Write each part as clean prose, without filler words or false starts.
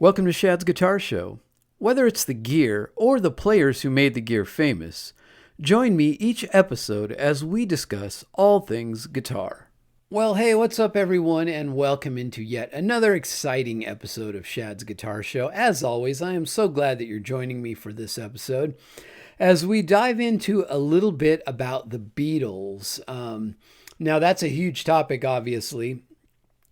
Welcome to Shad's Guitar Show. Whether it's the gear or the players who made the gear famous, join me each episode as we discuss all things guitar. Well, hey, what's up everyone, and welcome into yet another exciting episode of Shad's Guitar Show. As always, I am so glad that you're joining me for this episode as we dive into a little bit about the Beatles. Now, that's a huge topic, obviously.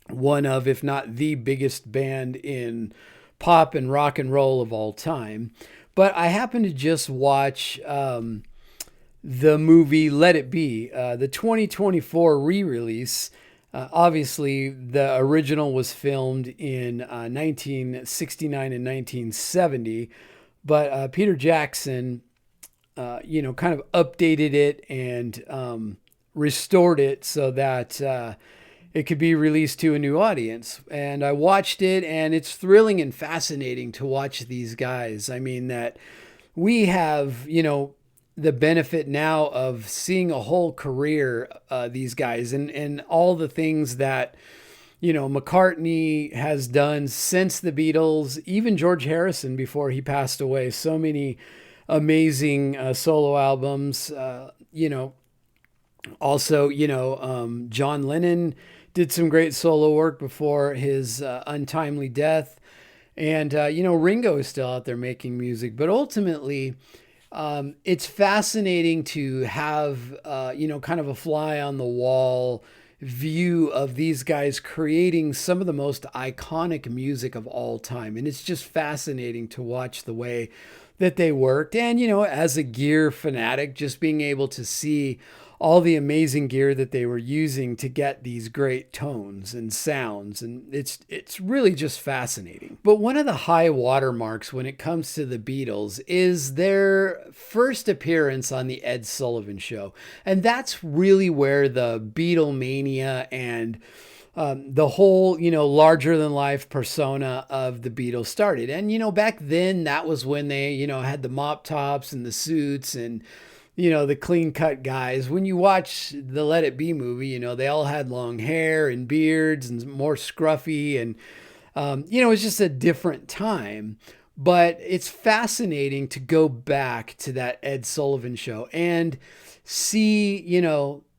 One of, if not the biggest band in pop and rock and roll of all time. But I happened to just watch the movie Let It Be, the 2024 re-release. Obviously, the original was filmed in 1969 and 1970, but Peter Jackson, kind of updated it and restored it so that it could be released to a new audience. And I watched it, and it's thrilling and fascinating to watch these guys. I mean, that we have, the benefit now of seeing a whole career, these guys, and all the things that, McCartney has done since the Beatles, even George Harrison before he passed away. So many amazing solo albums, Also, John Lennon did some great solo work before his untimely death. And, Ringo is still out there making music. But ultimately, it's fascinating to have, kind of a fly on the wall view of these guys creating some of the most iconic music of all time. And it's just fascinating to watch the way that they worked. And, as a gear fanatic, just being able to see all the amazing gear that they were using to get these great tones and sounds. And it's really just fascinating. But one of the high watermarks when it comes to the Beatles is their first appearance on the Ed Sullivan Show. And that's really where the Beatlemania and the whole, larger than life persona of the Beatles started. And, back then that was when they, had the mop tops and the suits and, the clean cut guys. When you watch the Let It Be movie, they all had long hair and beards and more scruffy. And, it's just a different time. But it's fascinating to go back to that Ed Sullivan Show and see,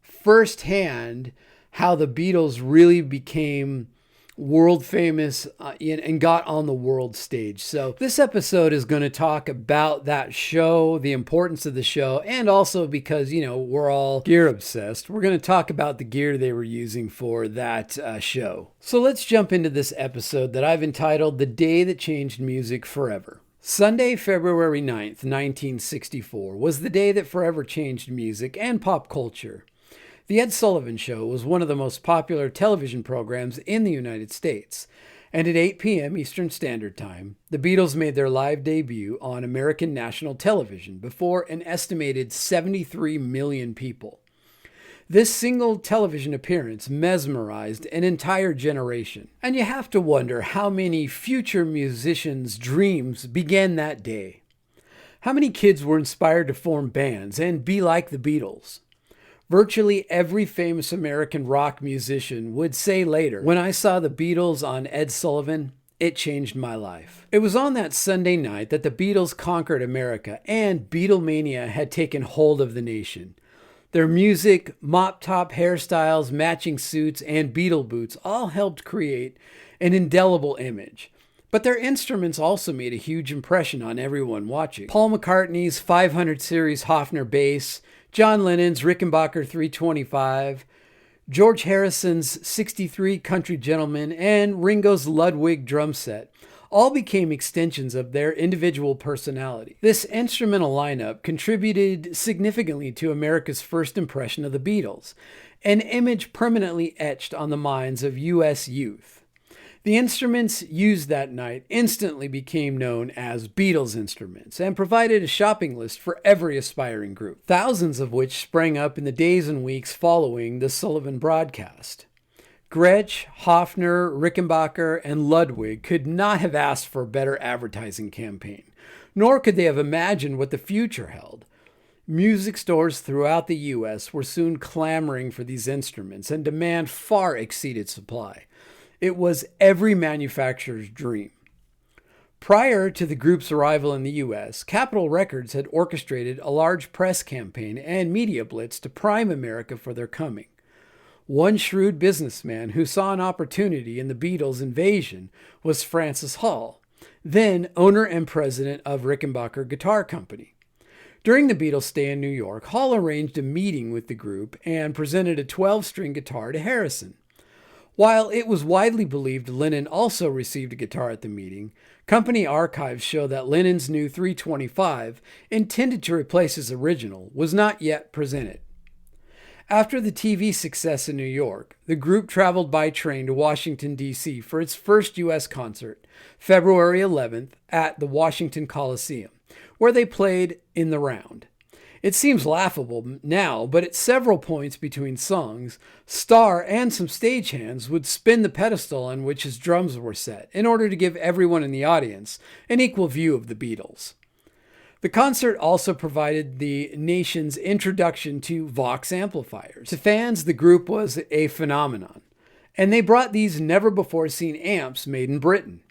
firsthand how the Beatles really became world famous and got on the world stage. So this episode is going to talk about that show, the importance of the show, and also because, we're all gear obsessed, we're going to talk about the gear they were using for that show. So let's jump into this episode that I've entitled The Day That Changed Music Forever. Sunday, February 9th, 1964 was the day that forever changed music and pop culture. The Ed Sullivan Show was one of the most popular television programs in the United States, and at 8 p.m. Eastern Standard Time, the Beatles made their live debut on American national television before an estimated 73 million people. This single television appearance mesmerized an entire generation, and you have to wonder how many future musicians' dreams began that day. How many kids were inspired to form bands and be like the Beatles? Virtually every famous American rock musician would say later, "When I saw the Beatles on Ed Sullivan, it changed my life." It was on that Sunday night that the Beatles conquered America and Beatlemania had taken hold of the nation. Their music, mop-top hairstyles, matching suits, and Beatle boots all helped create an indelible image. But their instruments also made a huge impression on everyone watching. Paul McCartney's 500 series Hofner bass, John Lennon's Rickenbacker 325, George Harrison's 63 Country Gentleman, and Ringo's Ludwig drum set all became extensions of their individual personality. This instrumental lineup contributed significantly to America's first impression of the Beatles, an image permanently etched on the minds of U.S. youth. The instruments used that night instantly became known as Beatles instruments and provided a shopping list for every aspiring group, thousands of which sprang up in the days and weeks following the Sullivan broadcast. Gretsch, Hofner, Rickenbacker, and Ludwig could not have asked for a better advertising campaign, nor could they have imagined what the future held. Music stores throughout the U.S. were soon clamoring for these instruments, and demand far exceeded supply. It was every manufacturer's dream. Prior to the group's arrival in the US, Capitol Records had orchestrated a large press campaign and media blitz to prime America for their coming. One shrewd businessman who saw an opportunity in the Beatles' invasion was Francis Hall, then owner and president of Rickenbacker Guitar Company. During the Beatles' stay in New York, Hall arranged a meeting with the group and presented a 12-string guitar to Harrison. While it was widely believed Lennon also received a guitar at the meeting, company archives show that Lennon's new 325, intended to replace his original, was not yet presented. After the TV success in New York, the group traveled by train to Washington, D.C. for its first U.S. concert, February 11th, at the Washington Coliseum, where they played in the round. It seems laughable now, but at several points between songs, Starr and some stagehands would spin the pedestal on which his drums were set in order to give everyone in the audience an equal view of the Beatles. The concert also provided the nation's introduction to Vox amplifiers. To fans, the group was a phenomenon, and they brought these never-before-seen amps made in Britain.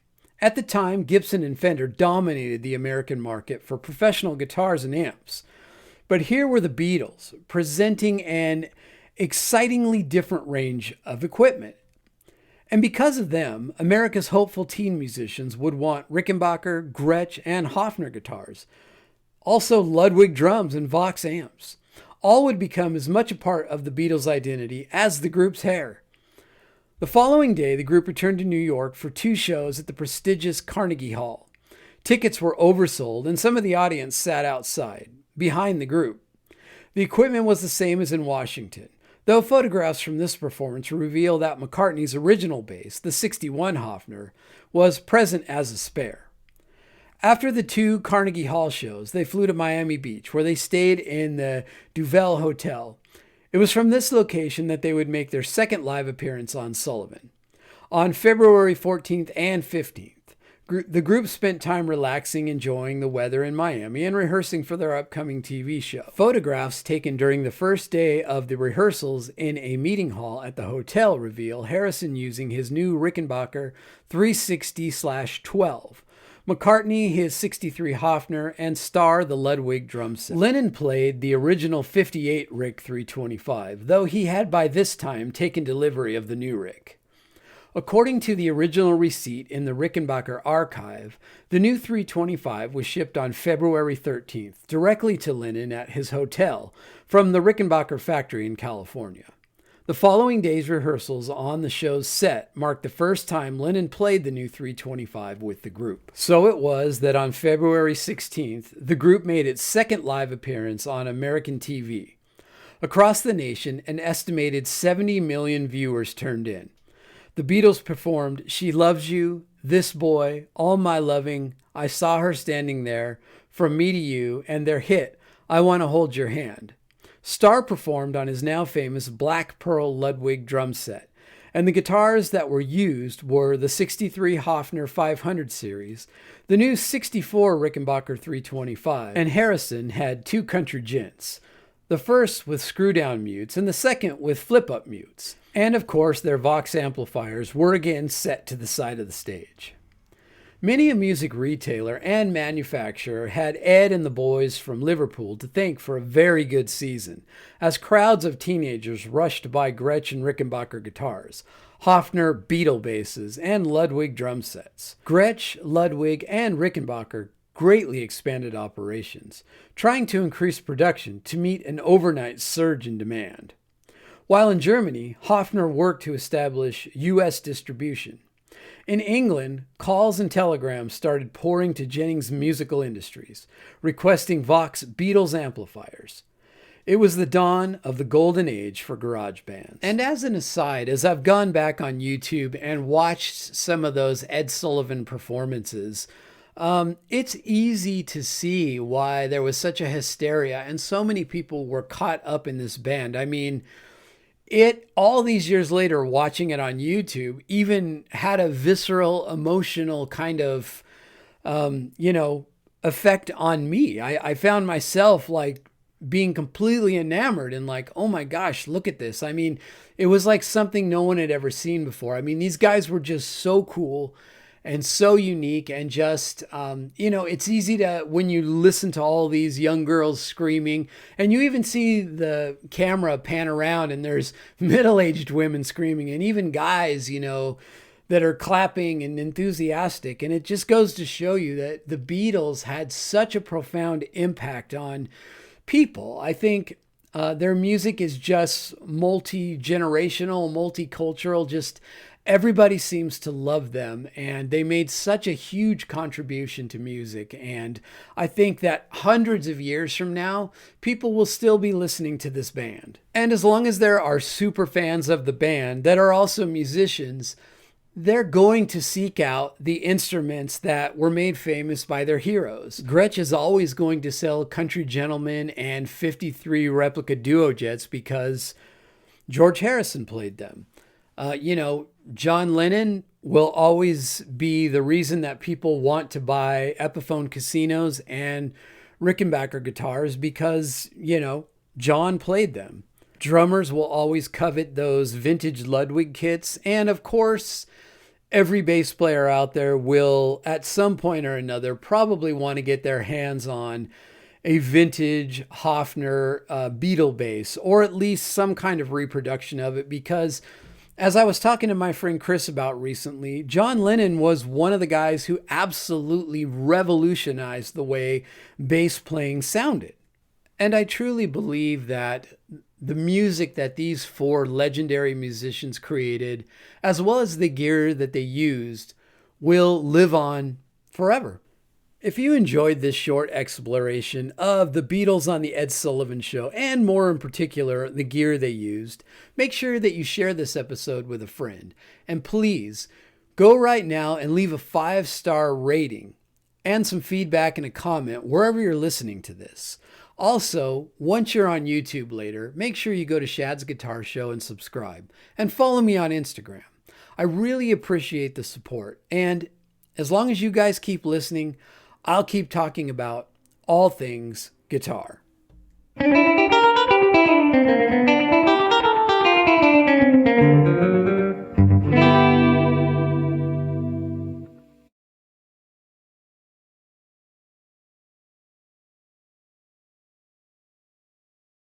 At the time, Gibson and Fender dominated the American market for professional guitars and amps. But here were the Beatles, presenting an excitingly different range of equipment. And because of them, America's hopeful teen musicians would want Rickenbacker, Gretsch, and Hofner guitars. Also Ludwig drums and Vox amps. All would become as much a part of the Beatles' identity as the group's hair. The following day, the group returned to New York for 2 shows at the prestigious Carnegie Hall. Tickets were oversold, and some of the audience sat outside, behind the group. The equipment was the same as in Washington, though photographs from this performance reveal that McCartney's original bass, the 61 Hofner, was present as a spare. After the 2 Carnegie Hall shows, they flew to Miami Beach, where they stayed in the Duvel Hotel. It was from this location that they would make their second live appearance on Sullivan. On February 14th and 15th, the group spent time relaxing, enjoying the weather in Miami, and rehearsing for their upcoming TV show. Photographs taken during the first day of the rehearsals in a meeting hall at the hotel reveal Harrison using his new Rickenbacker 360/12, McCartney his 63 Hofner, and Starr the Ludwig drum set. Lennon played the original 58 Rick 325, though he had by this time taken delivery of the new Rick. According to the original receipt in the Rickenbacker archive, the new 325 was shipped on February 13th, directly to Lennon at his hotel from the Rickenbacker factory in California. The following day's rehearsals on the show's set marked the first time Lennon played the new 325 with the group. So it was that on February 16th, the group made its second live appearance on American TV. Across the nation, an estimated 70 million viewers turned in. The Beatles performed She Loves You, This Boy, All My Loving, I Saw Her Standing There, From Me to You, and their hit, I Want to Hold Your Hand. Starr performed on his now famous Black Pearl Ludwig drum set, and the guitars that were used were the 63 Hofner 500 series, the new 64 Rickenbacker 325, and Harrison had 2 country gents, the first with screw-down mutes and the second with flip-up mutes. And of course, their Vox amplifiers were again set to the side of the stage. Many a music retailer and manufacturer had Ed and the boys from Liverpool to thank for a very good season, as crowds of teenagers rushed to buy Gretsch and Rickenbacker guitars, Hofner Beatle basses, and Ludwig drum sets. Gretsch, Ludwig, and Rickenbacker greatly expanded operations, trying to increase production to meet an overnight surge in demand. While in Germany, Hofner worked to establish U.S. distribution. In England, calls and telegrams started pouring to Jennings Musical Industries, requesting Vox Beatles amplifiers. It was the dawn of the golden age for garage bands. And as an aside, as I've gone back on YouTube and watched some of those Ed Sullivan performances, it's easy to see why there was such a hysteria and so many people were caught up in this band. I mean, all these years later, watching it on YouTube, even had a visceral, emotional kind of, effect on me. I found myself like being completely enamored and like, oh my gosh, look at this. I mean, it was like something no one had ever seen before. I mean, these guys were just so cool. and so unique. And just, it's easy to, when you listen to all these young girls screaming, and you even see the camera pan around and there's middle-aged women screaming, and even guys, that are clapping and enthusiastic. And it just goes to show you that the Beatles had such a profound impact on people. I think their music is just multi-generational, multicultural, just everybody seems to love them, and they made such a huge contribution to music. And I think that hundreds of years from now, people will still be listening to this band. And as long as there are super fans of the band that are also musicians, they're going to seek out the instruments that were made famous by their heroes. Gretsch is always going to sell Country Gentlemen and 53 replica duo jets because George Harrison played them. John Lennon will always be the reason that people want to buy Epiphone Casinos and Rickenbacker guitars because, John played them. Drummers will always covet those vintage Ludwig kits. And of course, every bass player out there will, at some point or another, probably want to get their hands on a vintage Hofner Beatle bass, or at least some kind of reproduction of it, because as I was talking to my friend Chris about recently, John Lennon was one of the guys who absolutely revolutionized the way bass playing sounded. And I truly believe that the music that these four legendary musicians created, as well as the gear that they used, will live on forever. If you enjoyed this short exploration of the Beatles on the Ed Sullivan Show, and more in particular, the gear they used, make sure that you share this episode with a friend. And please, go right now and leave a 5-star rating and some feedback and a comment wherever you're listening to this. Also, once you're on YouTube later, make sure you go to Shad's Guitar Show and subscribe. And follow me on Instagram. I really appreciate the support. And as long as you guys keep listening, I'll keep talking about all things guitar.